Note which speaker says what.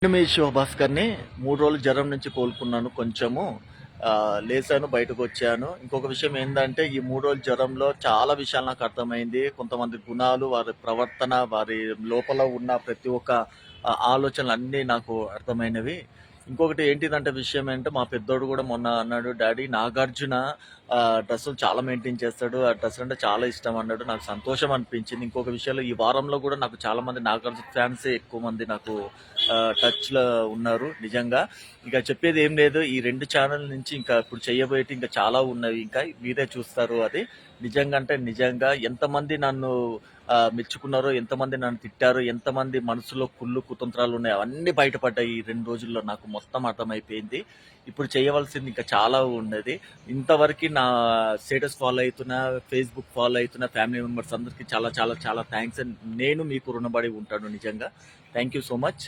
Speaker 1: నేను మీ శివభాస్కర్‌ని 3 రోజులు జ్వరం నుంచి కోలుకున్నాను కొంచెము. లేసాను, బయటకొచ్చాను. ఇంకొక విషయం ఏందంటే, ఈ 3 రోజుల జ్వరంలో చాలా విషయాలు నాకు అర్థమైంది. కొంతమంది గుణాలు, వారి ప్రవర్తన, వారి లోపల ఉన్న ప్రతి ఒక్క ఆలోచనలన్నీ నాకు అర్థమైనవి. ఇంకొకటి ఏంటిదంటే విషయం ఏంటంటే, మా పెద్దోడు గూడా మొన్న అన్నాడు, "డాడీ నాగార్జున డ్రెస్సులు చాలా మెయింటైన్ చేస్తాడు. ఆ డ్రెస్ అంటే చాలా ఇష్టం" అన్నాడు. నాకు సంతోషం అనిపించింది. ఇంకొక విషయంలో ఈ వారంలో గూడా నాకు చాలా మంది నాగార్జున ఫ్యాన్సే ఎక్కువ మంది నాకు టచ్‌లో ఉన్నారు నిజంగా. ఇక చెప్పేది ఏం లేదు. ఈ 2 ఛానల్ నుంచి ఇంకా ఇప్పుడు చేయబోయేటివి ఇంకా చాలా ఉన్నవి. ఇంకా మీరే చూస్తారు అది. నిజంగా అంటే నిజంగా ఎంతమంది నన్ను మెచ్చుకున్నారో, ఎంతమంది నన్ను తిట్టారో, ఎంతమంది మనసులో కుళ్ళు, కుతంత్రాలు ఉన్నాయో అవన్నీ బయటపడ్డాయి ఈ 2 రోజుల్లో నాకు మొత్తం అర్థమైపోయింది. ఇప్పుడు చేయవలసింది ఇంకా చాలా ఉన్నది. ఇంతవరకు నా స్టేటస్ ఫాలో అయితున్న, ఫేస్‌బుక్ ఫాలో అయితున్న ఫ్యామిలీ మెంబర్స్ అందరికీ చాలా చాలా చాలా థాంక్స్. నేను మీకు రుణపడి ఉంటాను నిజంగా. Thank you so much.